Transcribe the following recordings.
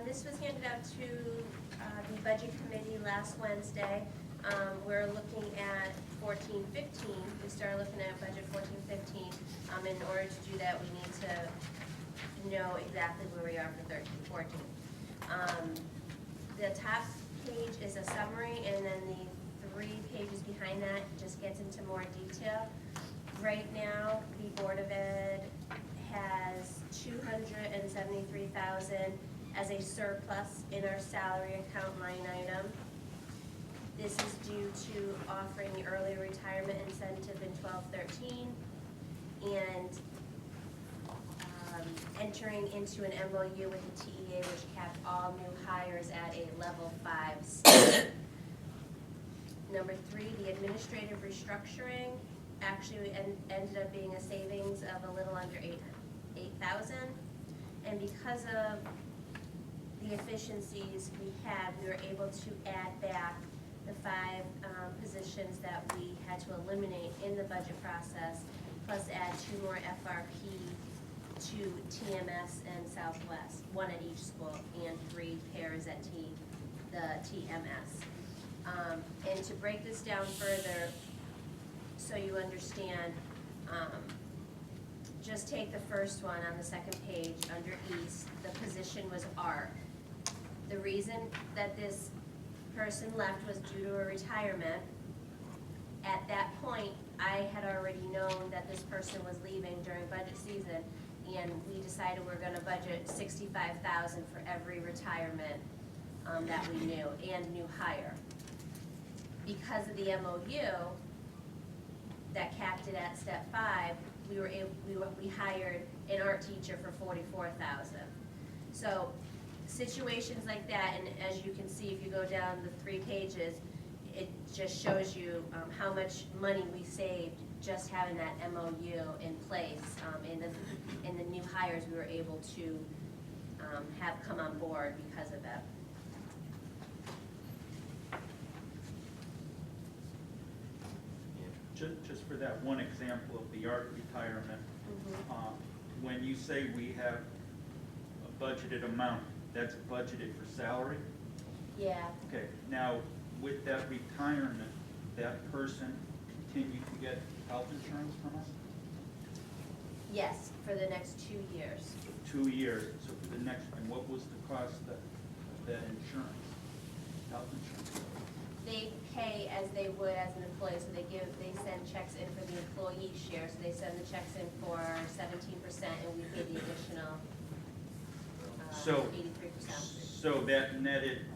This was handed out to the budget committee last Wednesday. We're looking at 14-15. We started looking at budget 14-15. In order to do that, we need to know exactly where we are for 13-14. The top page is a summary, and then the 3 pages behind that just gets into more detail. Right now, the Board of Ed has $273,000 as a surplus in our salary account line item. This is due to offering the early retirement incentive in 12-13 and entering into an MOU with the TEA, which capped all new hires at a level 5 step. Number 3, the administrative restructuring actually ended up being a savings of a little under $8,000, and because of the efficiencies we had, we were able to add back the 5 positions that we had to eliminate in the budget process, plus add 2 more FRP to TMS and Southwest, 1 at each school, and 3 pairs at the TMS. And to break this down further, so you understand, just take the first one on the second page under East. The position was ARC. The reason that this person left was due to a retirement. At that point, I had already known that this person was leaving during budget season, and we decided we're gonna budget $65,000 for every retirement that we knew and new hire. Because of the MOU that capped it at step 5, we hired an art teacher for $44,000. So situations like that, and as you can see, if you go down the 3 pages, it just shows you how much money we saved just having that MOU in place, and the new hires we were able to have come on board because of that. Just for that one example of the art retirement, when you say we have a budgeted amount, that's budgeted for salary? Yeah. Okay, now with that retirement, that person continued to get health insurance from us? Yes, for the next 2 years. For 2 years, so for the next, and what was the cost of that insurance, health insurance? They pay as they would as an employee, so they send checks in for the employee share, so they send the checks in for 17%, and we pay the additional 83%. So that netted,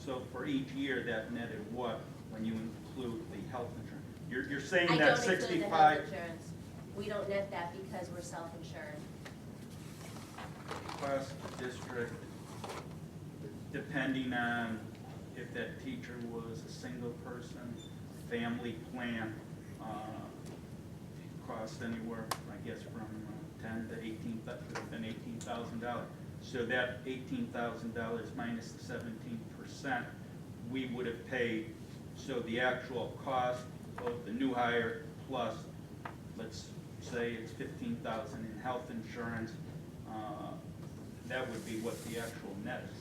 so for each year, that netted what, when you include the health insurance? You're saying I that don't include the 65... health insurance. We don't net that because we're self-insured. Cost the district, depending on if that teacher was a single person, family plan, cost anywhere, I guess, from 10 to 18, that could have been $18,000. So that $18,000 minus the 17%, we would have paid. So the actual cost of the new hire plus, let's say it's $15,000 in health insurance, that would be what the actual net is.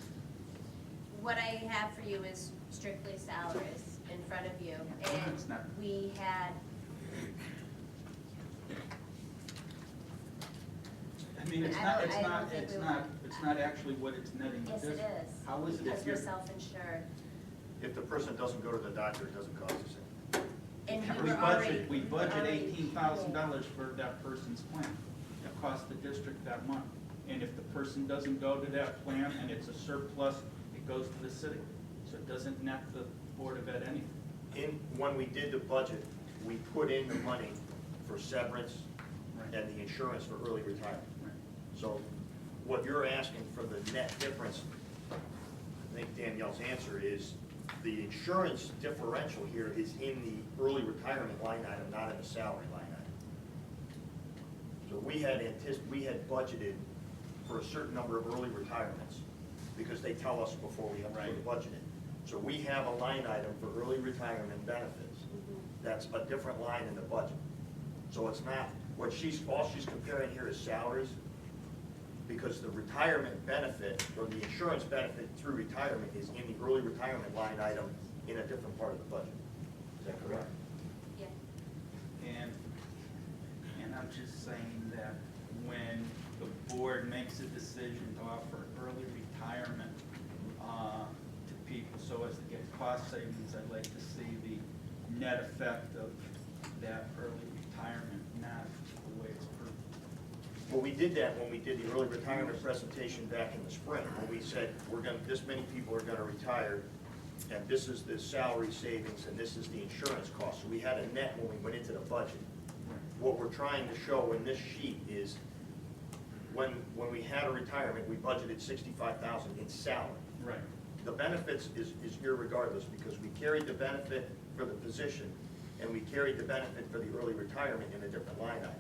What I have for you is strictly salaries in front of you, It's not- and we had, I mean, it's not actually what it's netting. yes it is, How is it because if we're you're? self-insured. If the person doesn't go to the doctor, it doesn't cost us anything. And We we budget already- $18,000 for that person's plan. It costs the district that much. And if the person doesn't go to that plan and it's a surplus, it goes to the city. So it doesn't net the Board of Ed anything. When we did the budget, we put in the money for severance and the insurance for early retirement. Right. So what you're asking for the net difference, I think Danielle's answer is the insurance differential here is in the early retirement line item, not in the salary line item. So we had budgeted for a certain number of early retirements because they tell us before we have to budget it. So we have a line item for early retirement benefits. That's a different line in the budget. So it's not, all she's comparing here is salaries, because the retirement benefit, or the insurance benefit through retirement is in the early retirement line item in a different part of the budget. Is that correct? Yeah. And I'm just saying that when the board makes a decision to offer early retirement to people so as to get cost savings, I'd like to see the net effect of that early retirement, not the way it's proved. Well, we did that when we did the early retirement presentation back in the spring, when we said, this many people are gonna retire, and this is the salary savings, and this is the insurance cost. So we had a net when we went into the budget. What we're trying to show in this sheet is, when we had a retirement, we budgeted $65,000 in salary. Right. The benefits is irregardless, because we carried the benefit for the position, and we carried the benefit for the early retirement in a different line item.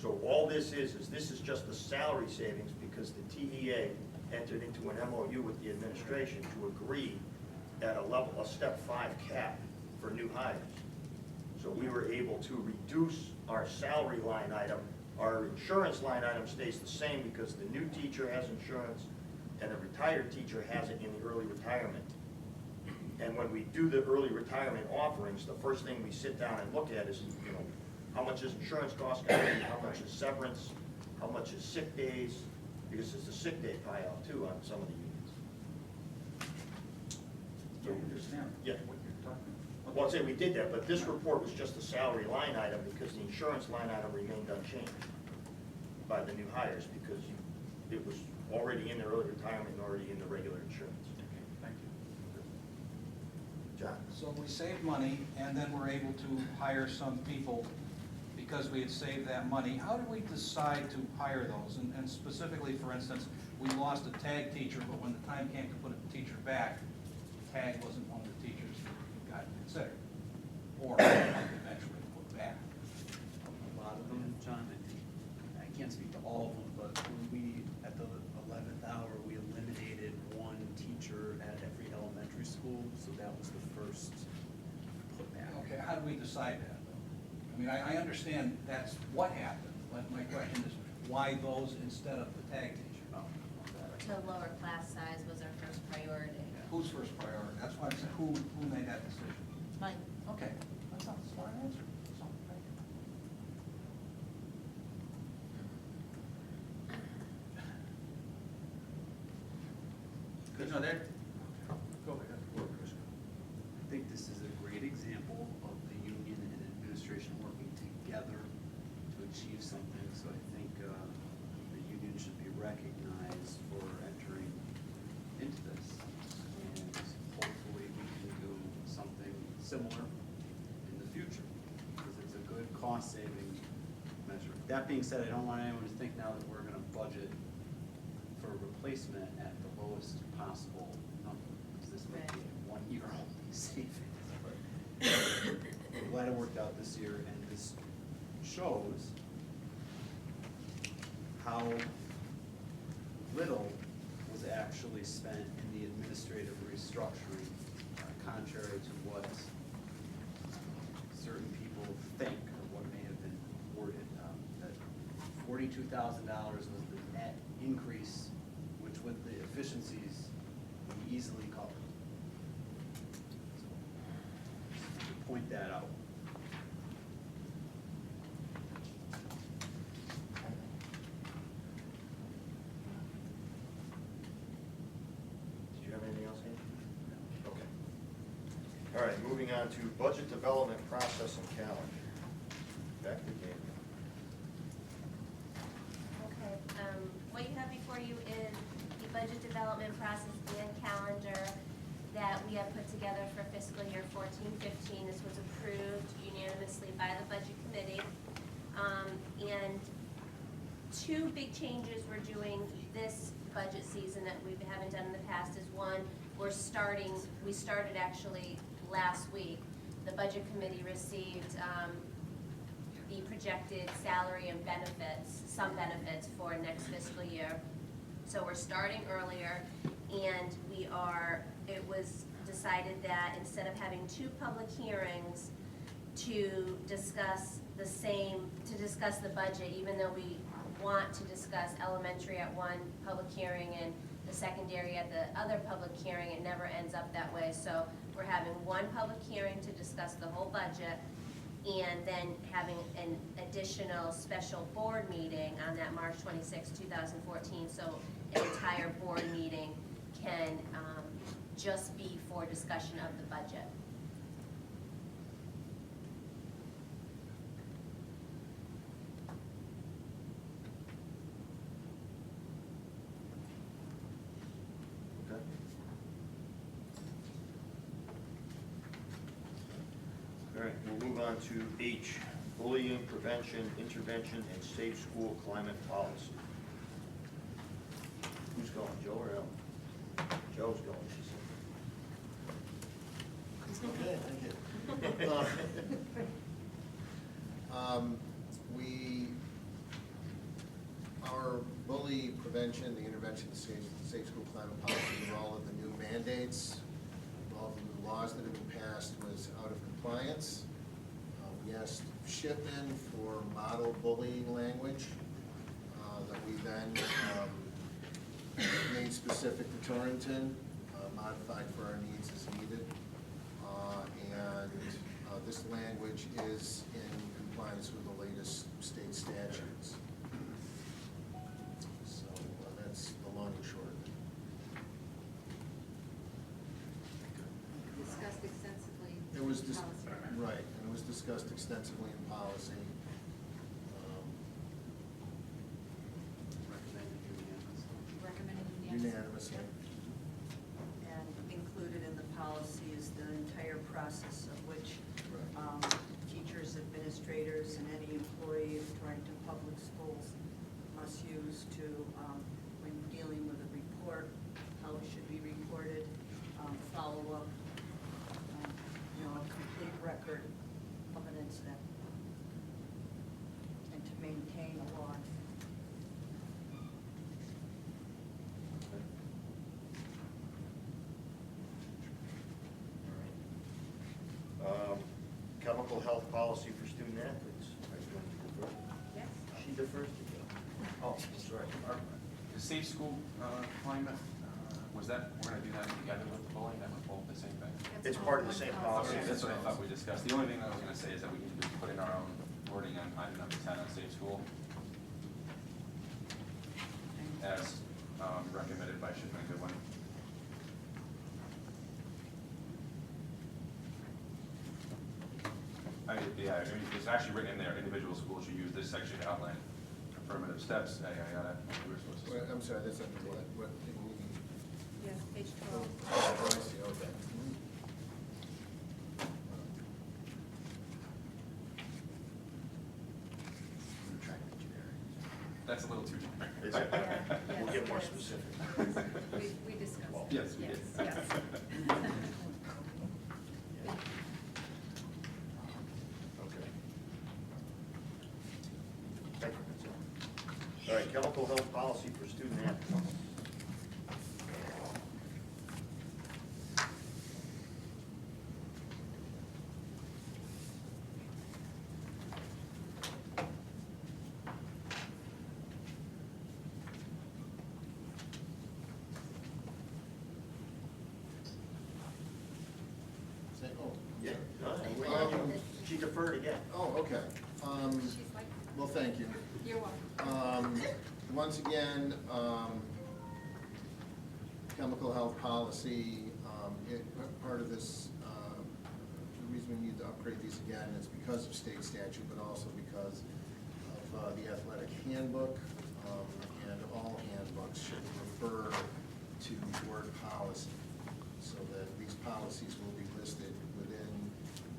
So all this is this is just the salary savings, because the TEA entered into an MOU with the administration to agree at a step 5 cap for new hires. So we were able to reduce our salary line item. Our insurance line item stays the same because the new teacher has insurance and the retired teacher has it in the early retirement. And when we do the early retirement offerings, the first thing we sit down and look at is, how much is insurance cost going to be, how much is severance, how much is sick days, because it's a sick day payout too on some of the unions. Do you understand Yeah. what you're talking about? Well, I'd say we did that, but this report was just a salary line item because the insurance line item remained unchanged by the new hires, because it was already in the early retirement and already in the regular insurance. Okay, thank you. John? So we saved money, and then we're able to hire some people because we had saved that money. How do we decide to hire those? And specifically, for instance, we lost a tag teacher, but when the time came to put a teacher back, tag wasn't one of the teachers who got considered, or eventually put back. A lot of them, John, I can't speak to all of them, but when we, at the 11th hour, we eliminated one teacher at every elementary school, so that was the first put back. Okay, how do we decide that, though? I mean, I understand that's what happened, but my question is, why those instead of the tag teacher? To lower class size was our first priority. Who's first priority? That's why I said, who made that decision? Mine. Okay, that's not a smart answer. So, thank you. You know that, go ahead. I think this is a great example of the union and administration working together to achieve something, so I think the union should be recognized for entering into this. And hopefully we can do something similar in the future, because it's a good cost-saving measure. That being said, I don't want anyone to think now that we're gonna budget for replacement at the lowest possible number, because this might be a one-year-old savings. But I'm glad it worked out this year, and this shows how little was actually spent in the administrative restructuring, contrary to what certain people think or what may have been worded. That $42,000 was the net increase, which with the efficiencies, we easily covered. So, to point that out. Did you have anything else, Andy? Okay. All right, moving on to budget development process and calendar. Back to Daniel. Okay, what you have before you is the budget development process and calendar that we have put together for fiscal year 14-15. This was approved unanimously by the budget committee. And two big changes we're doing this budget season that we haven't done in the past is, one, we started actually last week. The budget committee received the projected salary and benefits, some benefits for next fiscal year. So we're starting earlier, and it was decided that instead of having two public hearings to discuss the budget, even though we want to discuss elementary at one public hearing and the secondary at the other public hearing. It never ends up that way. So we're having one public hearing to discuss the whole budget, and then having an additional special board meeting on that March 26, 2014. So an entire board meeting can just be for discussion of the budget. Okay. All right, we'll move on to H, bullying prevention, intervention, and safe school climate policy. Who's going, Joe or Ellen? Joe's going, she said. Okay, thank you. Our bully prevention, the intervention, safe school climate policy, and all of the new mandates, all of the new laws that have been passed was out of compliance. We asked Shipman for model bullying language that we then made specific to Torrington, modified for our needs as needed. And this language is in compliance with the latest state statutes. So that's the long and short of it. Discussed extensively. It was in policy. right, and it was discussed extensively in policy. Recommended Unanimously. And included in the policy is the entire process of which Right. teachers, administrators, and any employee of Torrington Public Schools must use to, when dealing with a report, how it should be reported, follow up, a complete record of an incident, and to maintain a log. Chemical health policy for student athletes. Are you going to defer? Yes. She defers to you. Oh, that's right. The safe school climate, was that, we're gonna do that together with the bullying, that was both the same thing? It's part of the same policy. Okay, that's what I thought we discussed. The only thing I was gonna say is that we need to put in our own wording on item number 10 on safe school, as recommended by Shipman and Goodwin. Yeah, it's actually written in there, individual schools should use this section to outline affirmative steps, yada, yada, yada. We were supposed to- Well, I'm sorry, that's under what? Yes, page Oh, 12. I see, okay. I'm trying to be generic. That's a little too generic. Is it? Yeah. We'll get more Yes. specific. We discussed. it. Yes, we did. Yes. Okay. Thank you, that's all. All right, chemical health policy for student athletes. Say, oh, Yeah, no, she deferred again. oh, okay. She's like, Well, thank you. you're welcome. Once again, chemical health policy, part of this, the reason we need to upgrade these again is because of state statute, but also because of the athletic handbook, and all handbooks should refer to board policy, so that these policies will be listed within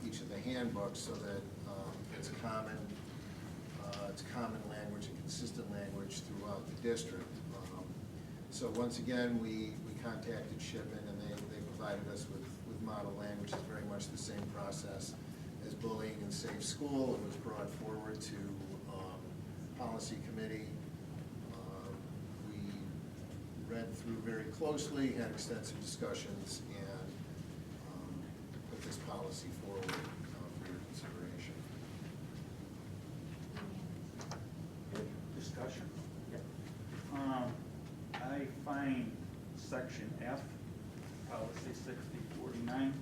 each of the handbooks, so that it's common language and consistent language throughout the district. So once again, we contacted Shipman, and they provided us with model language. It's very much the same process as bullying and safe school. It was brought forward to policy committee. We read through very closely, had extensive discussions, and put this policy forward for your consideration. Any discussion? find section F, policy 6049.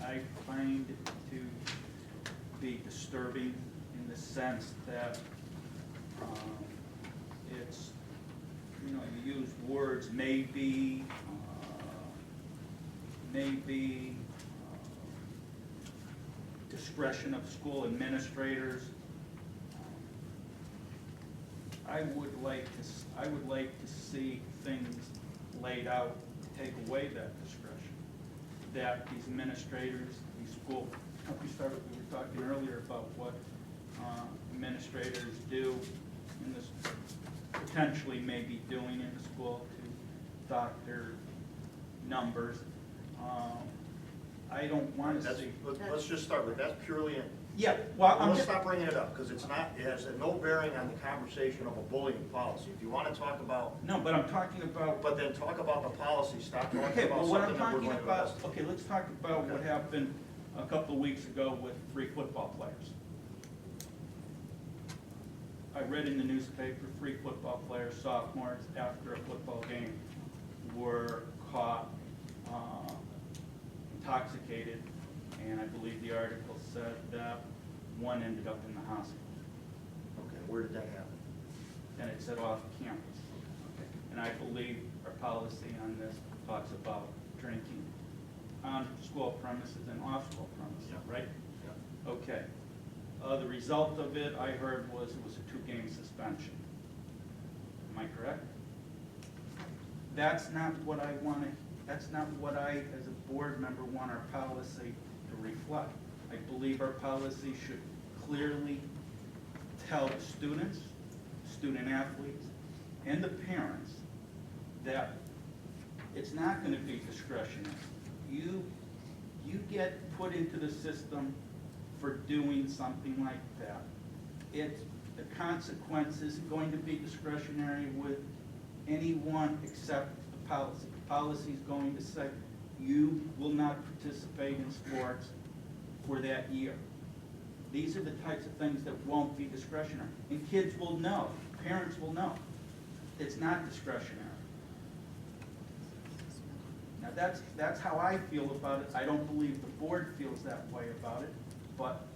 I find it to be disturbing in the sense that it's, you know, you use words maybe, discretion of school administrators. I would like to see things laid out to take away that discretion. That these administrators, these school, we were talking earlier about what administrators do in this, potentially maybe doing in the school to doctor numbers. I don't want to That's, see. let's just start with, that's purely in. Yeah, well, I'm Let's just, stop bringing it up, because it's not, it has no bearing on the conversation of a bullying policy. If you want to talk about, no, but I'm talking about. but then talk about the policy, stop talking Okay, about well, what something I'm that we're talking going to about, investigate. okay, let's talk about what Okay. happened a couple of weeks ago with 3 football players. I read in the newspaper, 3 football players, sophomores, after a football game, were caught intoxicated, and I believe the article said that one ended up in the hospital. Okay, where did that happen? And it said off campus. And I believe our policy on this talks about drinking on school premises and off school premises, Yeah. right? Yeah. Okay. The result of it, I heard, was it was a 2-game suspension. Am I correct? That's not what I want to, that's not what I, as a board member, want our policy to reflect. I believe our policy should clearly tell the students, student athletes, and the parents that it's not going to be discretionary. You get put into the system for doing something like that. The consequence isn't going to be discretionary with anyone except the policy. The policy is going to say you will not participate in sports for that year. These are the types of things that won't be discretionary. And kids will know, parents will know. It's not discretionary. Now that's how I feel about it. I don't believe the board feels that way about it, but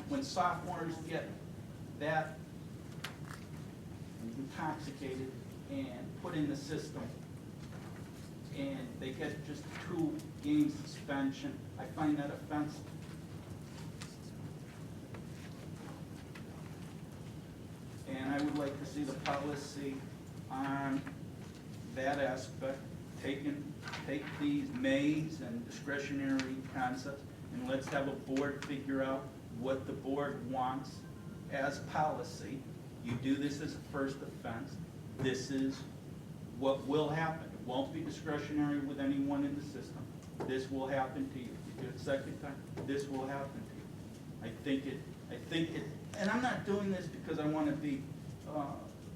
when sophomores get that intoxicated and put in the system, and they get just 2-game suspension, I find that offensive. And I would like to see the policy on that aspect, take these mays and discretionary concepts, and let's have a board figure out what the board wants as policy. You do this as a first offense, this is what will happen. It won't be discretionary with anyone in the system. This will happen to you. If you do it second time, this will happen to you. I think it, and I'm not doing this because I want to be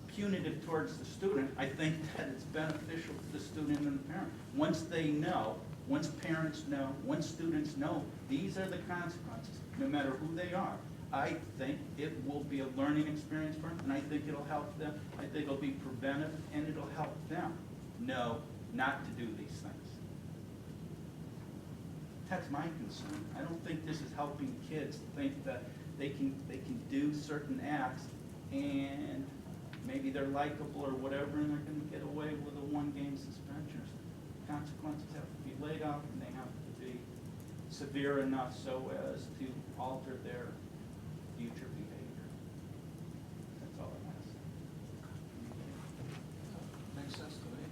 punitive towards the student. I think that it's beneficial to the student and the parent. Once they know, once parents know, once students know, these are the consequences, no matter who they are. I think it will be a learning experience for them, and I think it'll help them. I think it'll be preventive, and it'll help them know not to do these things. That's my concern. I don't think this is helping kids think that they can do certain acts, and maybe they're likable or whatever, and they're going to get away with a 1-game suspension. Consequences have to be laid out, and they have to be severe enough so as to alter their future behavior. That's all I'm asking. Makes sense to me.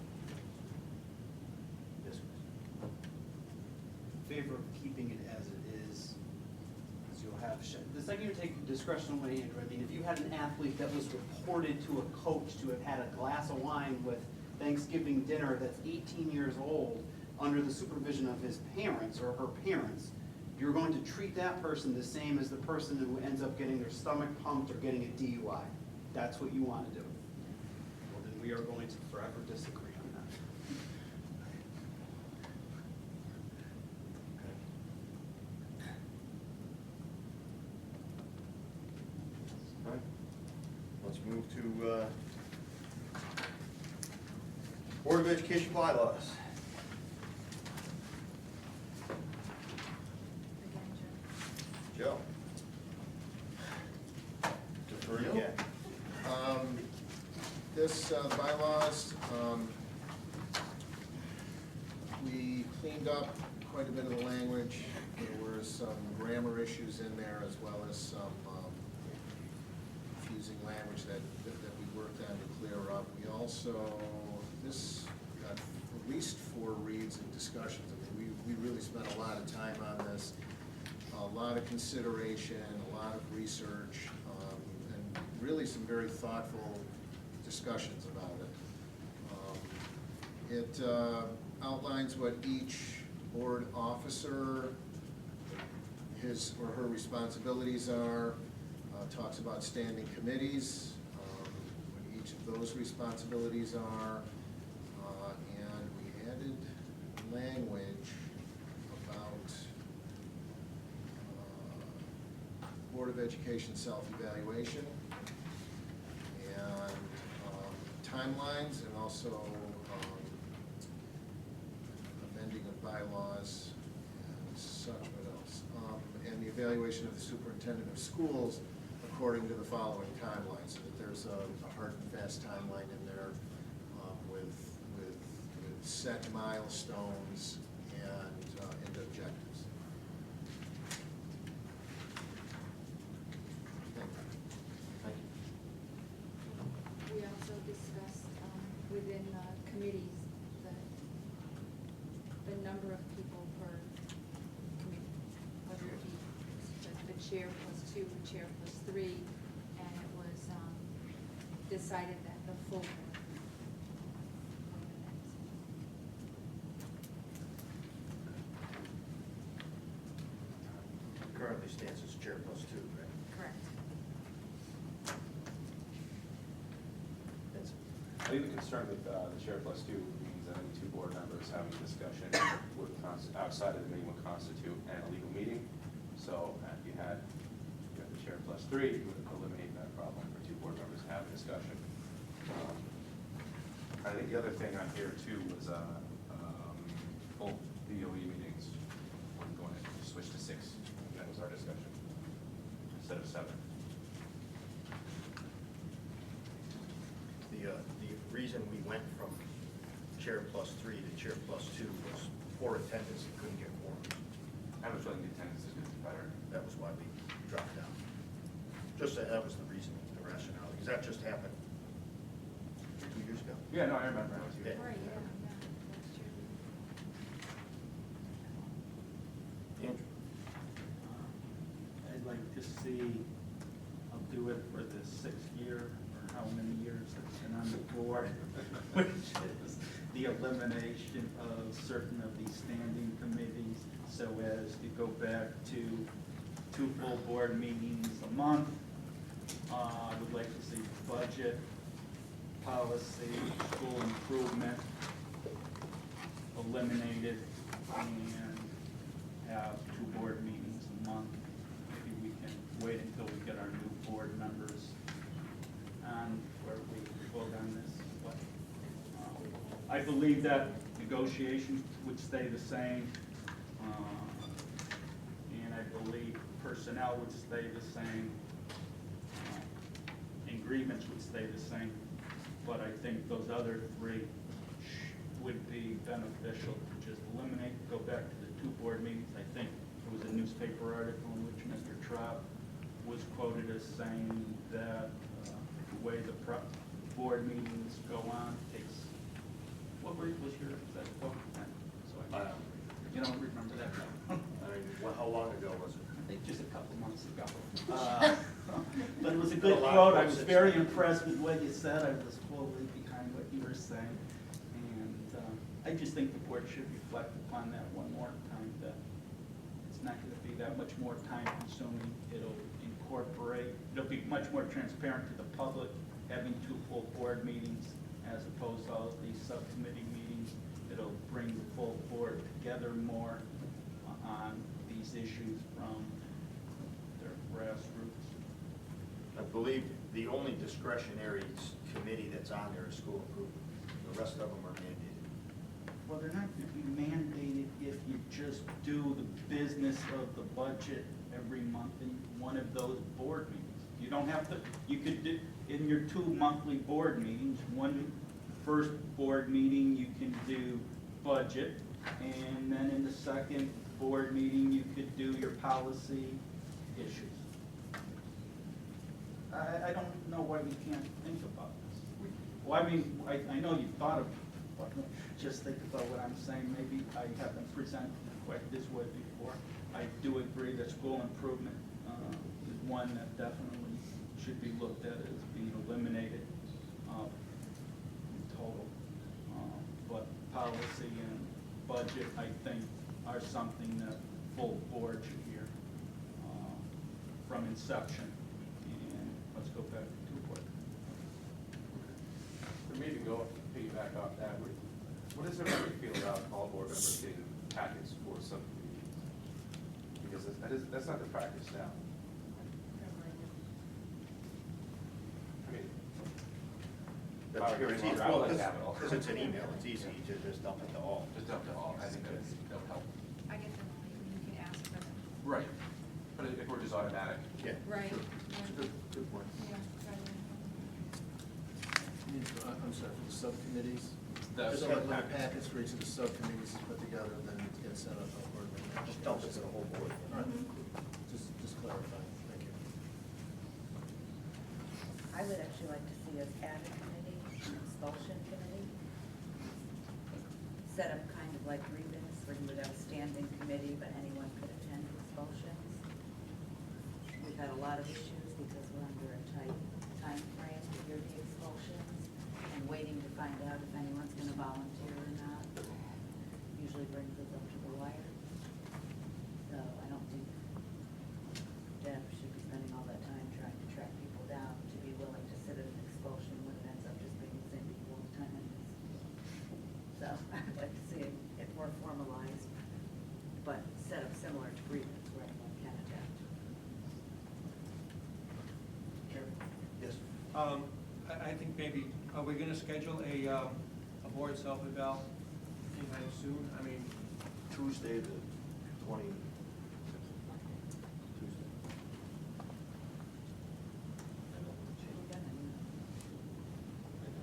Yes, Favor of keeping it as it is, because you'll have, the second you take discretion away, Andrew, I mean, if you had an athlete that was reported to a coach to have had a glass of wine with Thanksgiving dinner that's 18 years old under the supervision of his parents or her parents, you're going to treat that person the same as the person who ends up getting their stomach pumped or getting a DUI. That's what you want to do. Well, then we are going to forever disagree on that. move to Board of Education bylaws. Again, Joe. Joe? Defer to Ken. This bylaws, we cleaned up quite a bit of the language. There were some grammar issues in there as well as some confusing language that we worked on to clear up. We also, this got at least 4 reads and discussions. I mean, we really spent a lot of time on this, a lot of consideration, a lot of research, and really some very thoughtful discussions about it. It outlines what each board officer, his or her responsibilities are, talks about standing committees, what each of those responsibilities are, and we added language about Board of Education self-evaluation and timelines, and also amending of bylaws and such, what else? And the evaluation of the superintendent of schools according to the following timelines, so that there's a hard and fast timeline in there with set milestones and objectives. Thank you. Thank you. We also discussed within committees, the number of people per committee, whether it be the chair plus 2, the chair plus 3, and it was decided that the full board. Currently stands as chair plus 2, right? Correct. That's I think the concern with the chair plus 2 means that any 2 board members having a discussion outside of the meeting would constitute an illegal meeting. So if you had the chair plus 3, you would eliminate that problem for 2 board members to have a discussion. I think the other thing on here too was full BOE meetings. I'm going to switch to 6. That was our discussion instead of 7. the reason we went from chair plus 3 to chair plus 2 was poor attendance and couldn't get quorum. I have a feeling the attendance is going to be better. That was why we dropped down. Just that was the reason, the rationale, because that just happened 2 years ago. Yeah, no, I remember. I was here. Yeah. Right, yeah, that's true. Andrew? I'd like to see, I'll do it for the 6th year, or how many years it's been on the board, which is the elimination of certain of these standing committees, so as to go back to 2 full board meetings a month. I would like to see budget, policy, school improvement eliminated, and have 2 board meetings a month. Maybe we can wait until we get our new board members on where we vote on this. But I believe that negotiations would stay the same, and I believe personnel would stay the same, and grievance would stay the same. But I think those other 3 would be beneficial to just eliminate, go back to the 2 board meetings. I think there was a newspaper article in which Mr. Trout was quoted as saying that the way the board meetings go on takes, what was your, is that quote? So you don't remember that? I mean, how long ago was it? I think just a couple months ago. But it was a good quote. I was very impressed with what you said. I was fully behind what you were saying. And I just think the board should reflect upon that one more time, that it's not going to be that much more time consuming. It'll incorporate, it'll be much more transparent to the public, having 2 full board meetings as opposed to all of these subcommittee meetings. It'll bring the full board together more on these issues from their grassroots. I believe The only discretionary committee that's on there is school improvement. The rest of them are mandated. Well, they're not gonna be mandated if you just do the business of the budget every month in one of those board meetings. You don't have to, you could do, in your 2 monthly board meetings, one first board meeting, you can do budget, and then in the second board meeting, you could do your policy issues. I don't know why you can't think about this. Well, I mean, I know you've thought of, but just think about what I'm saying. Maybe I haven't presented it quite this way before. I do agree that school improvement is one that definitely should be looked at as being eliminated in total. But policy and budget, I think, are something that full board should hear from inception. And let's go back to work. For me to go piggyback off that, what does everybody feel about all board members getting packets for subcommittees? Because that's not the practice now. I mean, That's Power it's Grid, easy. I would Well, like to have it all. because it's an email, it's easy to just dump it to all. just up to all, I think that'll help. I get them, you can ask for them. Right, but if we're just automatic. Yeah. Right. It's a good point. Yeah, rather than- I'm sorry, for the subcommittees? That's So the when the package. packets for each of the subcommittees is put together, then it gets sent up on board meeting. Just dump it to the whole board. All right, just clarifying, thank you. I would actually like to see us add a committee, an expulsion committee. Set up kind of like grievance, where you would have a standing committee, but anyone could attend expulsions. We've had a lot of issues because we're under a tight time frame to hear the expulsions and waiting to find out if anyone's gonna volunteer or not. Usually brings us up to the wire. So I don't think Deb should be spending all that time trying to track people down to be willing to sit at an expulsion when it ends up just being the same people all the time anyways. So I'd like to see it more formalized, but set up similar to grievance where anyone can adapt. Yes. I think maybe, are we gonna schedule a board self-eval anytime soon? I mean, Tuesday, the 20. Tuesday. We're gonna,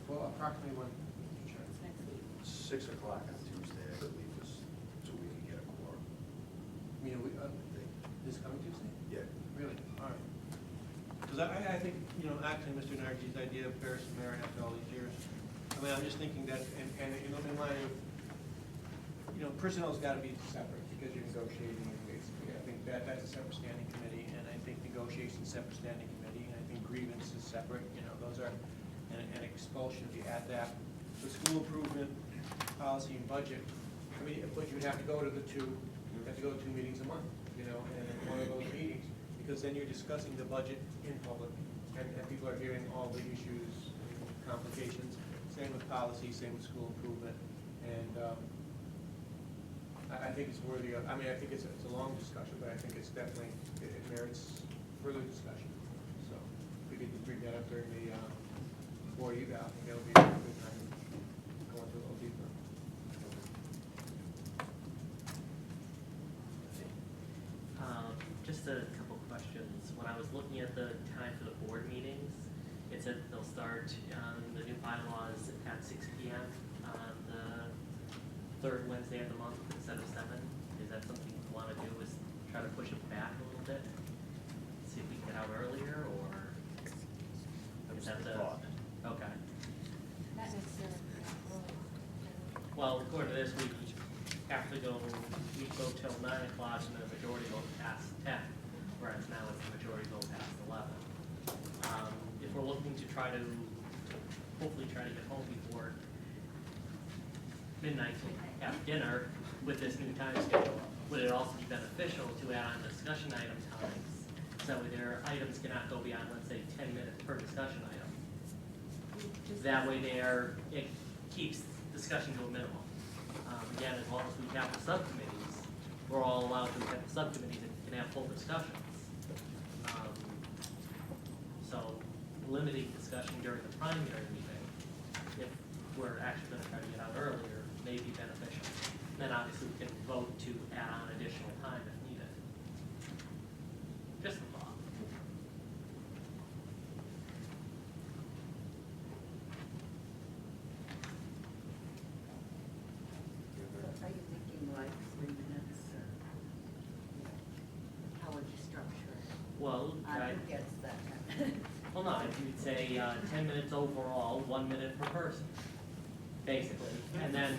well, approximately when, it's next week. 6 o'clock on Tuesday, I believe, is, so we can get a quorum. you know, this coming Tuesday? Yeah. Really? All right. Because I think, you know, actually, Mr. Nargi's idea bears some merit after all these years. I mean, I'm just thinking that, and you know, in line with, you know, personnel's gotta be separate, because you're negotiating, basically. I think that's a separate standing committee, and I think negotiation's separate standing committee, and I think grievance is separate, you know, those are, and expulsion, if you add that. The school improvement, policy and budget, I mean, but you'd have to go to you'd have to go to 2 meetings a month, you know, and in one of those meetings, because then you're discussing the budget in public, and people are hearing all the issues and complications. Same with policy, same with school improvement, and I think it's worthy of, I mean, I think it's a long discussion, but I think it's definitely, it merits further discussion. So if we could bring that up during the, before you go, I think that would be a good time to go into a little deeper. Just a couple questions. When I was looking at the time for the board meetings, it said they'll start, the new bylaws at 6 PM on the third Wednesday of the month instead of 7. Is that something you want to do, is try to push it back a little bit? See if we can get out earlier, or? Is that the? Thought. Okay. Not necessarily, Well, according to this, we have to go, we go till 9 o'clock and the majority vote past 10, whereas now it's the majority vote past 11. If we're looking to try to hopefully try to get home before midnight to have dinner with this new time schedule, would it also be beneficial to add on discussion item times? So their items cannot go beyond, let's say, 10 minutes per discussion item. That way it keeps discussion to a minimum. Again, as long as we have the subcommittees, we're all allowed to have the subcommittees and can have full discussions. limiting discussion during the primary meeting, if we're actually gonna try to get out earlier, may be beneficial. Then obviously we can vote to add on additional time if needed. Just a thought. Are you thinking like 3 minutes, or how would you structure it? Well, Who gets that 10 minutes? well, no, you'd say 10 minutes overall, 1 minute per person, basically. And then,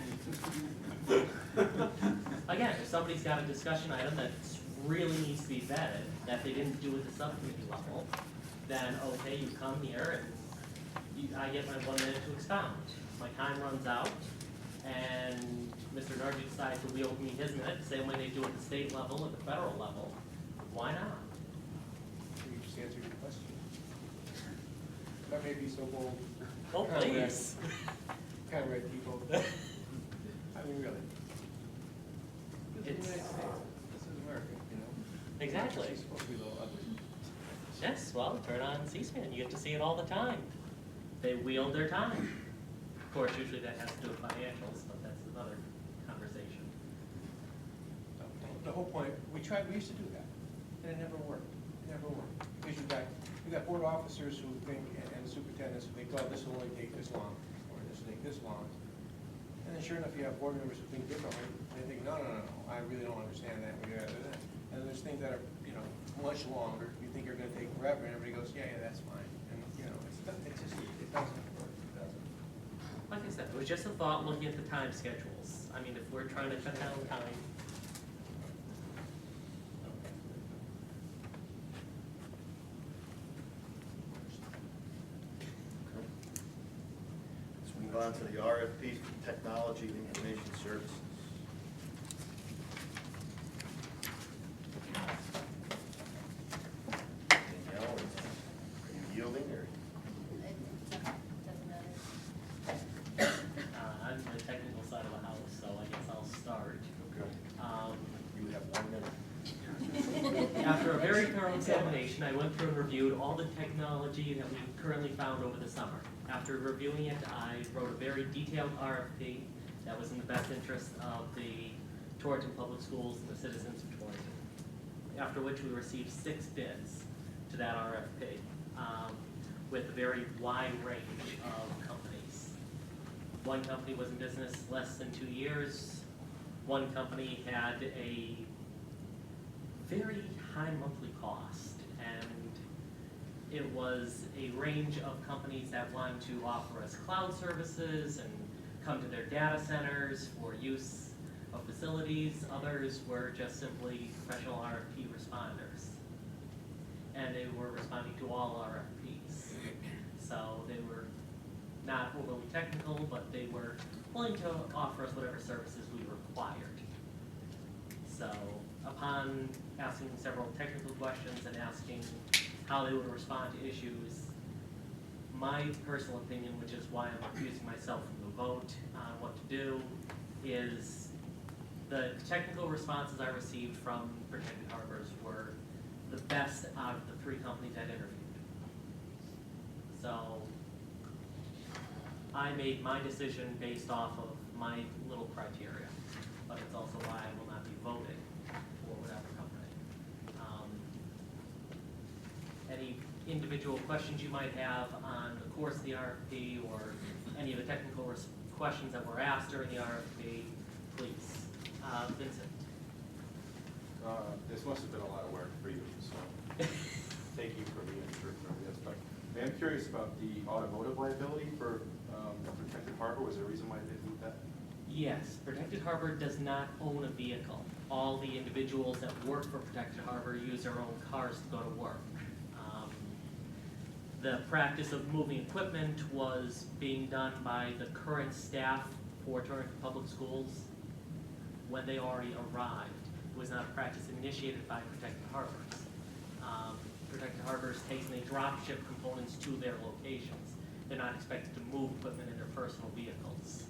again, if somebody's got a discussion item that really needs to be vetted, that they didn't do at the subcommittee level, then, okay, you come here and I get my 1 minute to expound. My time runs out, and Mr. Nargi decides to wield me his minute, the same way they do at the state level, at the federal level. Why not? You just answered your question. That may be so bold. Oh, please. Kind of red people. I mean, really. This is the United States. This is America, you know? Exactly. It's supposed to be a little ugly. Yes, well, turn on C-SPAN, you get to see it all the time. They wield their time. Of course, usually that has to do with financials, but that's another conversation. The whole point, we used to do that, and it never worked. It never worked. Because you got board officers who think, and superintendents who think, well, this will only take this long, or this will take this long. And then sure enough, you have board members who think differently. They think, no, I really don't understand that, we gotta do that. And there's things that are, much longer, you think are gonna take forever, and everybody goes, yeah, that's fine. And, it doesn't work, it doesn't. Like I said, it was just a thought looking at the time schedules. I mean, if we're trying to cut down time. Let's move on to the RFP for Technology and Information Services. Danielle, are you yielding, or? Doesn't matter. I'm the technical side of the house, so I guess I'll start. Okay. Um, You have 1 minute. After a very thorough examination, I went through and reviewed all the technology that we currently found over the summer. After reviewing it, I wrote a very detailed RFP that was in the best interest of the Torrington Public Schools and the citizens of Torrington. After which we received 6 bids to that RFP, with a very wide range of companies. One company was in business less than 2 years. One company had a very high monthly cost, and it was a range of companies that wanted to offer us cloud services and come to their data centers for use of facilities. Others were just simply professional RFP responders, and they were responding to all RFPs. So they were not overly technical, but they were willing to offer us whatever services we required. So upon asking several technical questions and asking how they would respond to issues, my personal opinion, which is why I'm recusing myself from the vote on what to do, is the technical responses I received from Protected Harbors were the best out of the 3 companies I'd interviewed. So I made my decision based off of my little criteria, but it's also why I will not be voting for whatever company. Any individual questions you might have on the course of the RFP or any of the technical questions that were asked during the RFP, please. Vincent. This must have been a lot of work for you, so thank you for being sure for this. But I'm curious about the automotive liability for Protected Harbor. Was there a reason why they didn't do that? Yes, Protected Harbor does not own a vehicle. All the individuals that work for Protected Harbor use their own cars to go to work. The practice of moving equipment was being done by the current staff for Torrington Public Schools when they already arrived. It was not a practice initiated by Protected Harbors. Protected Harbors takes and they drop ship components to their locations. They're not expected to move equipment in their personal vehicles.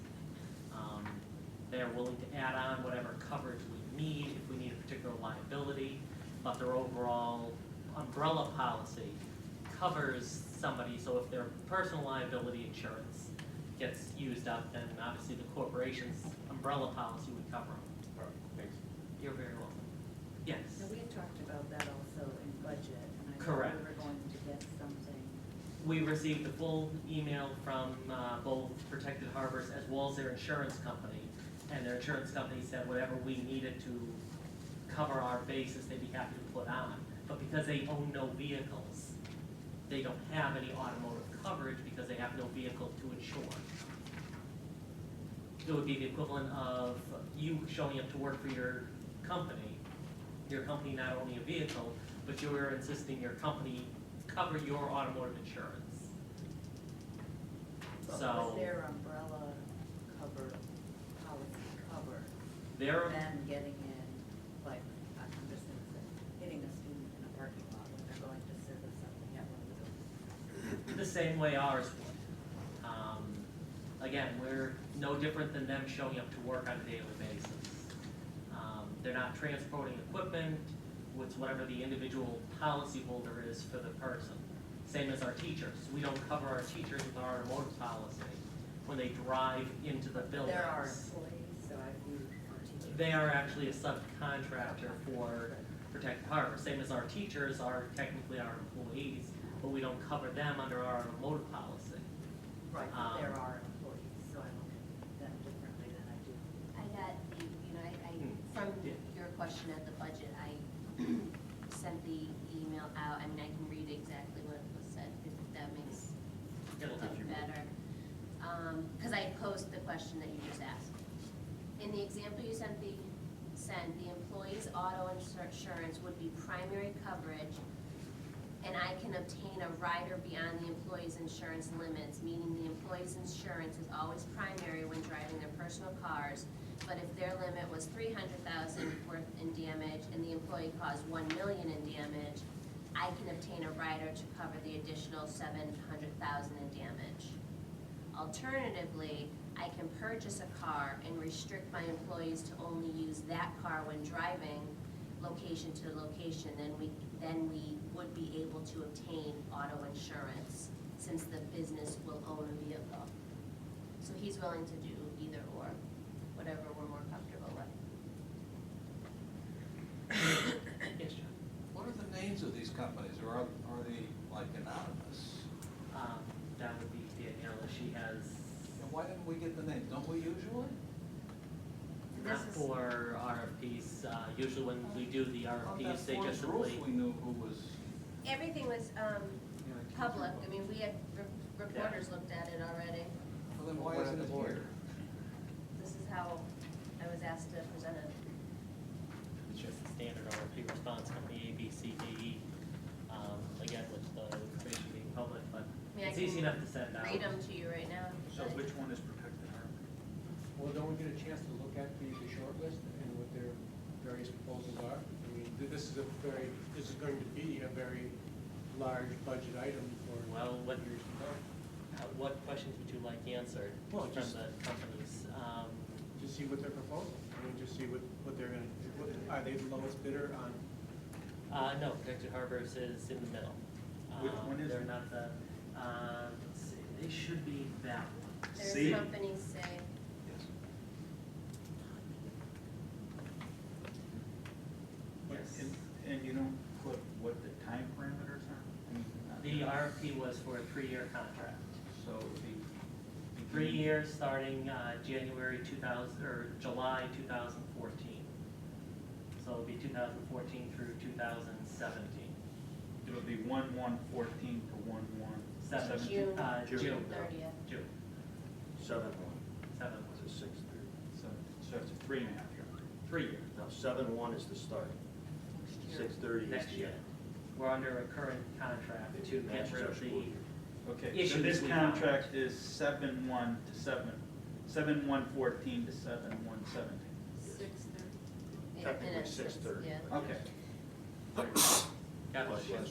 They're willing to add on whatever coverage we need if we need a particular liability, but their overall umbrella policy covers somebody, so if their personal liability insurance gets used up, then obviously the corporation's umbrella policy would cover them. All right, thanks. You're very welcome. Yes. Now, we had talked about that also in budget, and I thought Correct. we were going to get something. We received a full email from both Protected Harbors as well as their insurance company. And their insurance company said whatever we needed to cover our bases, they'd be happy to put on. But because they own no vehicles, they don't have any automotive coverage because they have no vehicle to insure. It would be the equivalent of you showing up to work for your company not owning a vehicle, but you were insisting your company cover your automotive insurance. But So was their umbrella policy cover they're, them getting in, like, I'm just gonna say, hitting a student in a parking lot when they're going to service something at one of those? the same way ours would. Again, we're no different than them showing up to work on a daily basis. They're not transporting equipment, it's whatever the individual policy holder is for the person. Same as our teachers. We don't cover our teachers with our automotive policy when they drive into the buildings. They're our employees, so I view our teachers. They are actually a subcontractor for Protected Harbor. Same as our teachers are technically our employees, but we don't cover them under our automotive policy. Right, but they're our employees, so I look at them differently than I do. I got the, from your question at the budget, I sent the email out. I mean, I can read exactly what was said, if that makes It'll help it you. better. Because I posed the question that you just asked. In the example you sent, the employee's auto insurance would be primary coverage, and I can obtain a rider beyond the employee's insurance limits, meaning the employee's insurance is always primary when driving their personal cars. But if their limit was $300,000 worth in damage and the employee caused $1 million in damage, I can obtain a rider to cover the additional $700,000 in damage. Alternatively, I can purchase a car and restrict my employees to only use that car when driving location to location. Then we would be able to obtain auto insurance since the business will own a vehicle. So he's willing to do either or, whatever we're more comfortable with. Yes, John. What are the names of these companies, or are they like anonymous? That would be Daniela. She has, And why didn't we get the names? Don't we usually? not This is- for RFPs, usually when we do the RFPs, they just On that simply. roof, we knew who was. Everything was public. I mean, we had reporters looked at it already. Well, then why isn't it here? This is how I was asked to present it. It's just a standard RFP response company, A, B, C, D, E. Again, with the information being public, but mean, I it's easy can enough to send out. Read them to you right now. So which one is Protected Harbor? Well, don't we get a chance to look at the short list and what their various proposals are? I mean, this is going to be a very large budget item for Well, what years to come. What questions would you like answered Well, from just- the companies? Just see what they're proposing. I mean, just see what they're gonna, are they the lowest bidder on? No, Protected Harbors is in the middle. Which one is They're it? not the, let's see, they should be that one. There's C. companies say, Yes. Yes. And you don't put what the time parameters are? The RFP was for a 3-year contract. So the. 3 years starting January 2000, or July 2014. So it'll be 2014 through 2017. It'll be 1/1/14 to 1/1/17. June. June. 30th. June. 7/1 7. to 6/30. So it's a 3.5 year. 3 years. No, 7/1 is the start. Next year. 6/30 is Next the year. end. We're under a current contract to get Matches rid our of school the, year. Okay, so Issues this we found. contract is 7/1/14 to 7/1/17. 6:30. Yeah, Technically and it's 6:30. Yeah. Okay. got Question. it.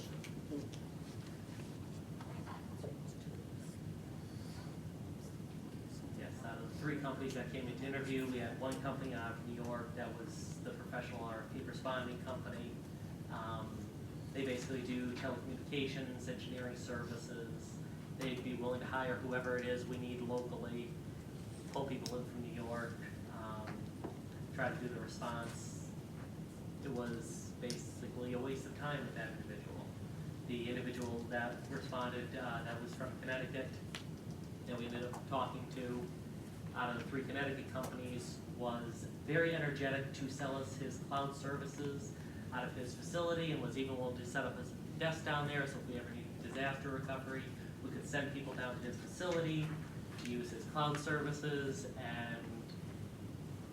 Yes, out of the 3 companies that came into interview, we had 1 company out of New York that was the professional RFP responding company. They basically do telecommunications, engineering services. They'd be willing to hire whoever it is we need locally, pull people in from New York, try to do the response. It was basically a waste of time with that individual. The individual that responded, that was from Connecticut, that we ended up talking to, out of the 3 Connecticut companies, was very energetic to sell us his cloud services out of his facility, and was even willing to set up his desk down there, so if we ever needed disaster recovery, we could send people down to his facility to use his cloud services, and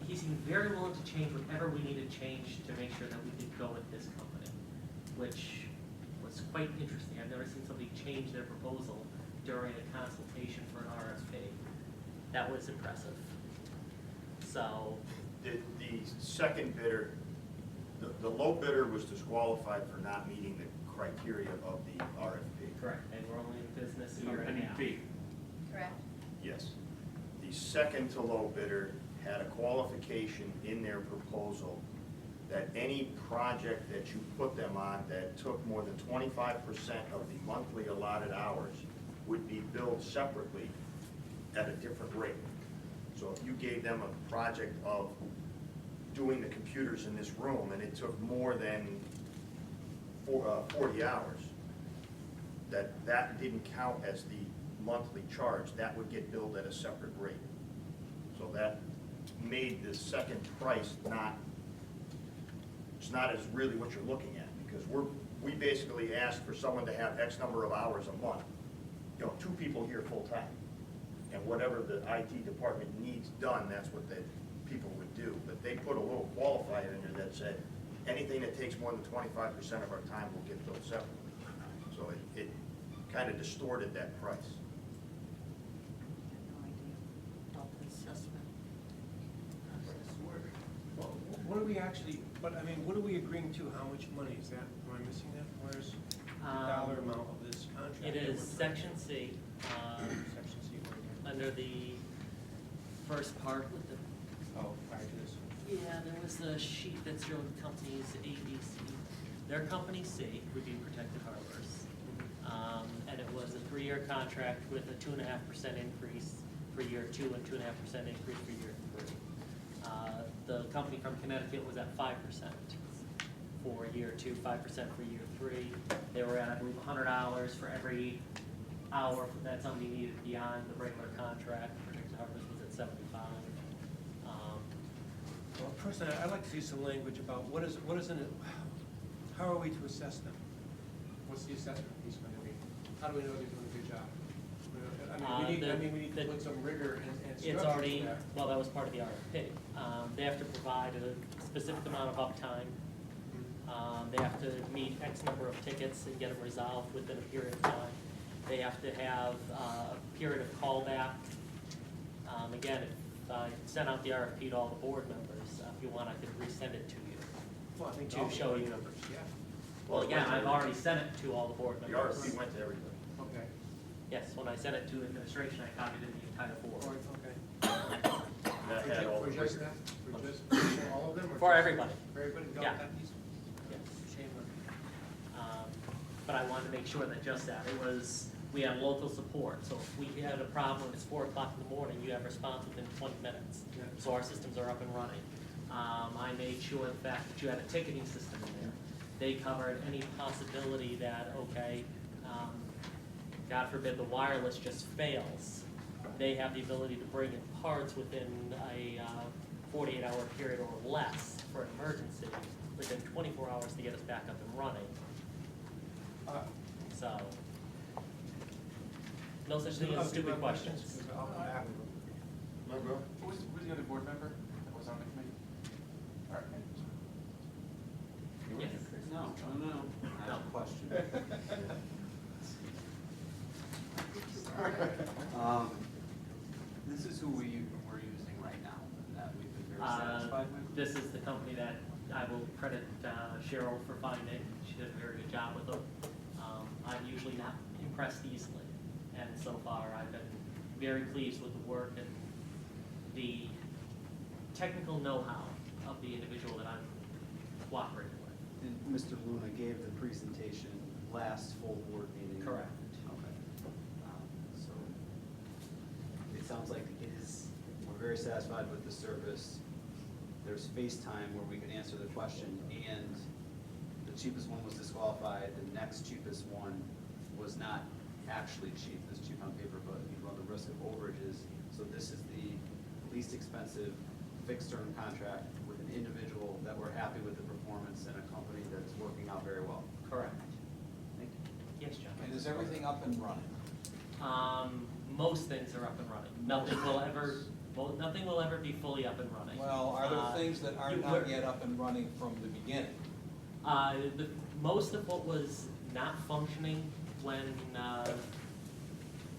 he seemed very willing to change whatever we needed changed to make sure that we could go with this company, which was quite interesting. I've never seen somebody change their proposal during a consultation for an RFP. That was impressive. So, The second bidder, the low bidder was disqualified for not meeting the criteria of the RFP. correct, and we're only in business So here and now. NEP. Correct? Yes. The second to low bidder had a qualification in their proposal that any project that you put them on that took more than 25% of the monthly allotted hours would be billed separately at a different rate. So if you gave them a project of doing the computers in this room and it took more than 40 hours, that didn't count as the monthly charge, that would get billed at a separate rate. So that made the second price it's not as really what you're looking at, because we basically asked for someone to have X number of hours a month. 2 people here full-time. And whatever the IT department needs done, that's what the people would do. But they put a little qualifier in there that said, anything that takes more than 25% of our time will get billed separately. So it kind of distorted that price. No idea about the assessment process work. Well, what are we actually, but I mean, what are we agreeing to? How much money is that? Am I missing that? Where's the dollar amount of this contract? It that is we're- Section C, Section C, right here. under the first part with the, Oh, prior to this. yeah, there was a sheet that showed companies A, B, C. Their company C would be Protected Harbors. And it was a 3-year contract with a 2.5% increase for year 2 and 2.5% increase for year 3. The company from Connecticut was at 5% for year 2, 5% for year 3. They were at, I believe, $100 for every hour that somebody needed beyond the regular contract. Protected Harbors was at 75. Well, personally, I'd like to see some language about what is in it, how are we to assess them? What's the assessment piece going to be? How do we know they're doing a good job? We need to put some rigor and structure It's to already, that. well, that was part of the RFP. They have to provide a specific amount of uptime. They have to meet X number of tickets and get them resolved within a period of time. They have to have a period of callback. Again, if I sent out the RFP to all the board members, if you want, I could resend it to you. Well, I think to all show the you. numbers, yeah. Well, again, I've already sent it to all the board The members. RFP went to everybody. Okay. Yes, when I sent it to administration, I copied in the entire board. Okay. That had all the For just rigor. that? For all of them? or For just- everybody. For everybody, got Yeah. that piece? Yes. Shame on me. But I wanted to make sure that just that, it was, we had local support, so if we had a problem, it's 4 o'clock in the morning, you have response within 20 minutes. Yeah. So our systems are up and running. I made sure, in fact, that you had a ticketing system in there. They covered any possibility that, okay, God forbid the wireless just fails. They have the ability to bring in parts within a 48-hour period or less for an emergency, within 24 hours to get us back up and running. So, no such thing as stupid questions. I'll come back. No, bro? Who's the other board member that was on the committee? All right. Yes. No, I have a question. This is who we're using right now, and that we've been very satisfied with? This is the company that I will credit Cheryl for finding. She did a very good job with them. I'm usually not impressed easily, and so far I've been very pleased with the work and the technical know-how of the individual that I'm cooperating with. Mr. Luna gave the presentation last full board meeting. Correct. Okay. So it sounds like we're very satisfied with the service. There's FaceTime where we can answer the question, and the cheapest one was disqualified. The next cheapest one was not actually cheap. It was cheap on paper, but you run the risk of overages. So this is the least expensive fixed-term contract with an individual that we're happy with the performance and a company that's working out very well. Correct. Thank you. Yes, John? And is everything up and running? Most things are up and running. Nothing will ever be fully up and running. Well, are there things that are you not were- yet up and running from the beginning? Most of what was not functioning when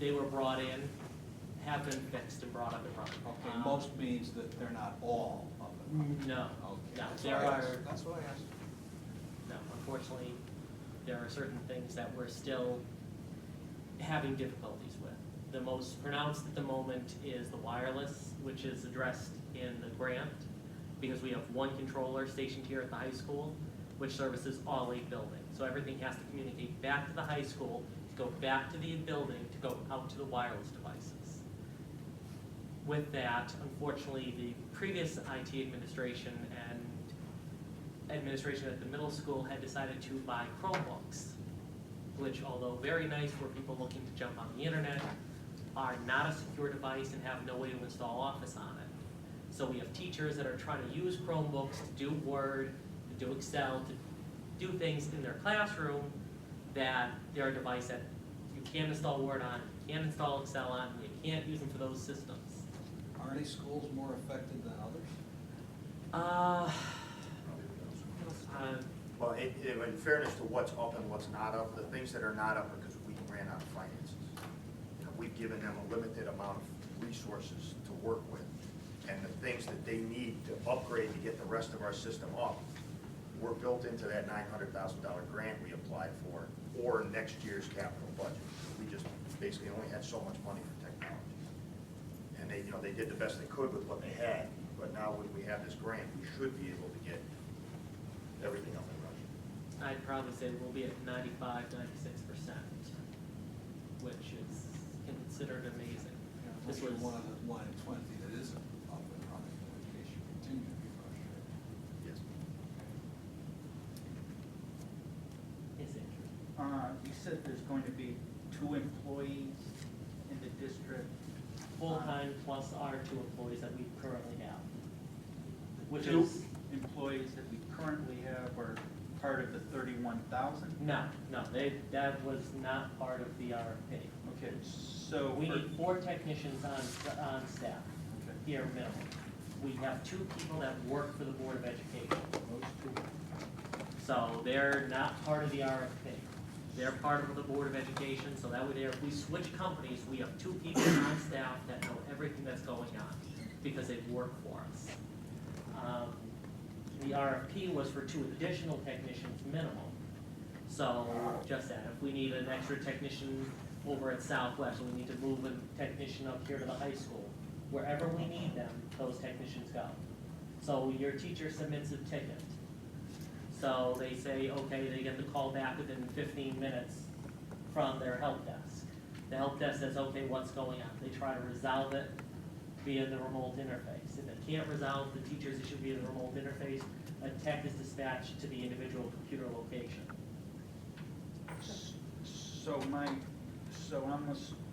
they were brought in have been fixed and brought up and running. Okay, most means that they're not all up and running. No, Okay, no, that's there what I are, asked. That's what I asked. no, unfortunately, there are certain things that we're still having difficulties with. The most pronounced at the moment is the wireless, which is addressed in the grant, because we have one controller stationed here at the high school, which services all 8 buildings. So everything has to communicate back to the high school, to go back to the building, to go out to the wireless devices. With that, unfortunately, the previous IT administration and administration at the middle school had decided to buy Chromebooks, which, although very nice for people looking to jump on the internet, are not a secure device and have no way to install Office on it. So we have teachers that are trying to use Chromebooks to do Word, to do Excel, to do things in their classroom that they're a device that you can't install Word on, you can't install Excel on, you can't use them for those systems. Are any schools more affected than others? Well, in fairness to what's up and what's not up, the things that are not up are because we ran out of finances. You know, we've given them a limited amount of resources to work with, and the things that they need to upgrade to get the rest of our system up were built into that $900,000 grant we applied for, or next year's capital budget. We just basically only had so much money for technology. And they, you know, they did the best they could with what they had, but now when we have this grant, we should be able to get everything up and running. I'd probably say we'll be at 95, 96%, which is considered amazing. This This was was one of the 1 in 20 that isn't up and running, in case you continue to be frustrated. Yes. Yes, Andrew. You said there's going to be 2 employees in the district. Full-time plus our 2 employees that we currently have, which 2 is, employees that we currently have are part of the 31,000? no, that was not part of the RFP. Okay, so. We for- need 4 technicians on staff, Okay. here minimum. We have 2 people that work for the Board of Education. Those 2. So they're not part of the RFP. They're part of the Board of Education, so that way there, if we switch companies, we have 2 people on staff that know everything that's going on, because they work for us. The RFP was for 2 additional technicians minimum. So just that, if we need an extra technician over at Southwest, we need to move a technician up here to the high school, wherever we need them, those technicians go. So your teacher submits a ticket. So they say, okay, they get the call back within 15 minutes from their help desk. The help desk says, okay, what's going on? They try to resolve it via the remote interface. If it can't resolve the teacher's issue via the remote interface, a tech is dispatched to the individual computer location.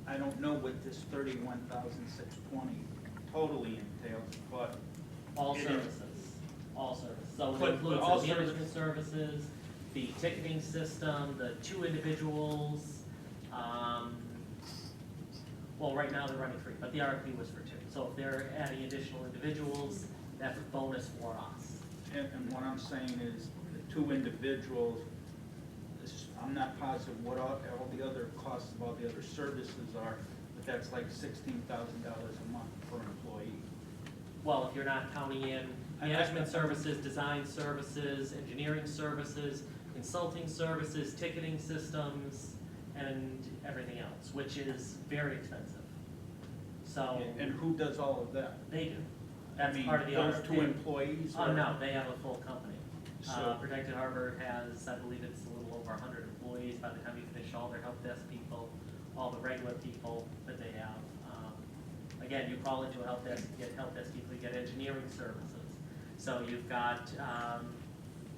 I don't know what this 31,620 totally entails, but. All it is- services, all services. So it But includes all the services- management services, the ticketing system, the 2 individuals. Well, right now they're running 3, but the RFP was for 2. So if they're adding additional individuals, that's a bonus for us. And what I'm saying is, the 2 individuals, I'm not positive what all the other costs of all the other services are, but that's like $16,000 a month per employee. Well, if you're not counting in management services, design services, engineering services, consulting services, ticketing systems, and everything else, which is very expensive. So, And who does all of that? they do. I That's mean, part of the those RFP. 2 employees? Oh, or- no, they have a full company. Protected Harbor has, I believe it's a little over 100 employees by the time you finish all their help desk people, all the regular people that they have. Again, you call into a help desk, you get help desk people, you get engineering services. So you've got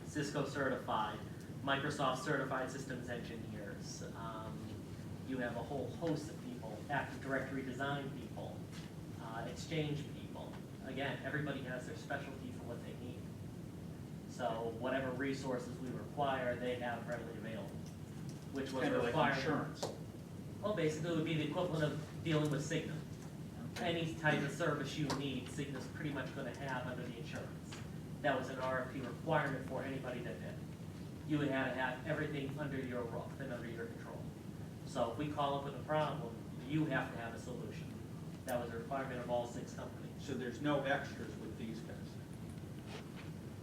Cisco certified, Microsoft certified systems engineers. You have a whole host of people, Active Directory design people, Exchange people. Again, everybody has their specialty for what they need. So whatever resources we require, they have readily available, which was a Kind of like requirement. insurance. Well, basically, it would be the equivalent of dealing with Cigna. Any type of service you need, Cigna's pretty much gonna have under the insurance. That was an RFP requirement for anybody that did. You would have to have everything under your roof and under your control. So if we call up with a problem, you have to have a solution. That was a requirement of all 6 companies. So there's no extras with these guys.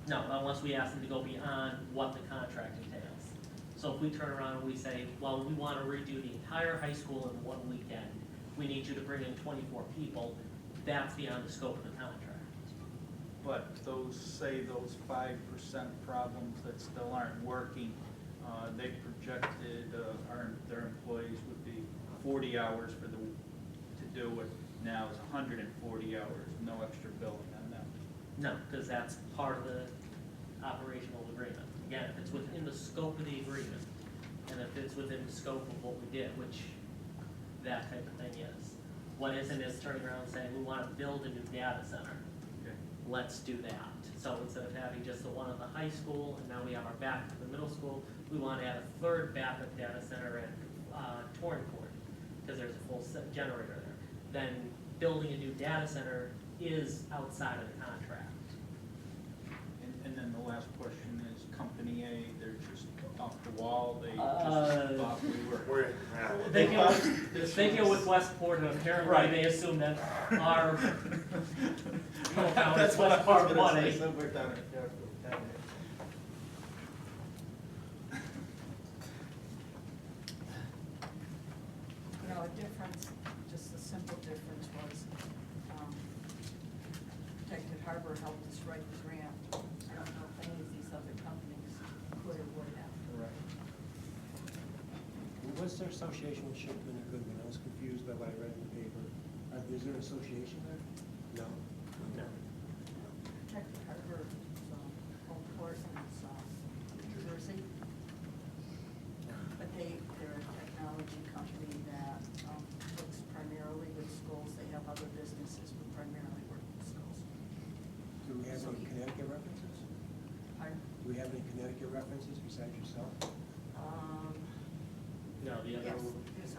No, unless we ask them to go beyond what the contract entails. So if we turn around and we say, well, we want to redo the entire high school in one weekend, we need you to bring in 24 people, that's beyond the scope of the contract. But those 5% problems that still aren't working, they projected, their employees would be 40 hours to do it. Now it's 140 hours, no extra billing on that. No, because that's part of the operational agreement. Again, if it's within the scope of the agreement, and if it's within the scope of what we did, which that type of thing is. What isn't is turning around and saying, we want to build a new data center. Okay. Let's do that. So instead of having just the one at the high school, and now we have our backup at the middle school, we want to add a 3rd backup data center at Torrencourt, because there's a full generator there. Then building a new data center is outside of the contract. And then the last question is, Company A, they're just off the wall, they Uh, just thought we were. They deal with Westport, and apparently Right. they assume that our co-found That's is what I Westport was gonna money. say, somewhere down in Fairfield County. You know, a difference, just a simple difference was, Protected Harbor helped us write the grant. I don't know if any of these other companies could or would have. Right. What's their association with Shipman and Goodman? I was confused by what I read in the paper. Is there an association there? No. No. Protected Harbor is Old Port and it's New Jersey. But they're a technology company that works primarily with schools. They have other businesses, but primarily work with schools. Do we have any Connecticut references? Pardon? Do we have any Connecticut references besides yourself? No, the other, Yes, there's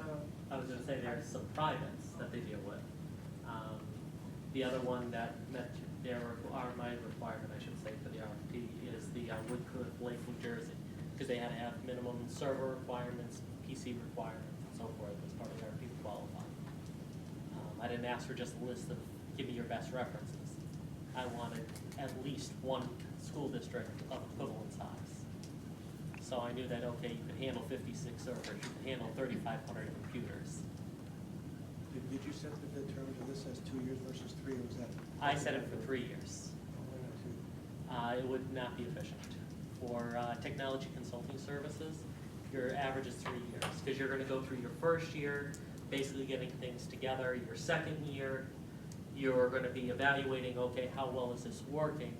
I was gonna say there's some privates that they deal with. The other one that met my requirement, I should say, for the RFP is the Woodcliff Lake, New Jersey, because they had to have minimum server requirements, PC requirements, and so forth as part of their RFP to qualify. I didn't ask for just a list of, give me your best references. I wanted at least one school district of equivalent size. So I knew that, okay, you could handle 56 servers, you could handle 3,500 computers. Did you set the terms of this as 2 years versus 3, or was that? I set it for 3 years. Why not 2? It would not be efficient. For technology consulting services, your average is 3 years, because you're gonna go through your first year, basically getting things together. Your second year, you're gonna be evaluating, okay, how well is this working?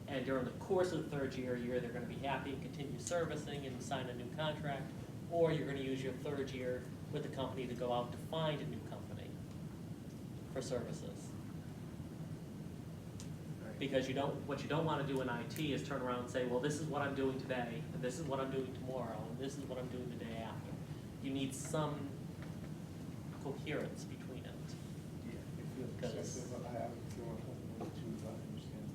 And during the course of the 3rd year, you're either gonna be happy and continue servicing and sign a new contract, or you're gonna use your 3rd year with the company to go out to find a new company for services. Because what you don't wanna do in IT is turn around and say, well, this is what I'm doing today, and this is what I'm doing tomorrow, and this is what I'm doing the day after. You need some coherence between it. Yeah, it feels excessive. I would feel more comfortable with 2, if I understand.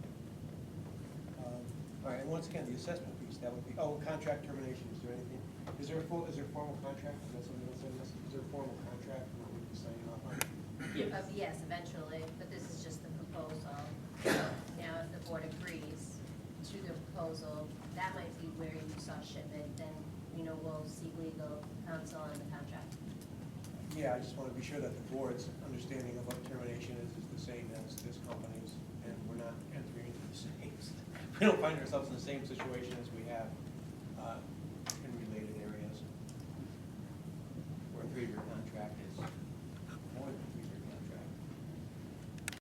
All right, and once again, the assessment piece, that would be, contract termination, is there anything, is there a formal contract? Is that something that's in this? Is there a formal contract that we'll be signing off on? Yes. Yes, eventually, but this is just the proposal. Now, if the board agrees to the proposal, that might be where you saw shipment, then, we'll seek legal counsel on the contract. Yeah, I just want to be sure that the board's understanding of what termination is the same as this company's, and we're not entering into the same we don't find ourselves in the same situation as we have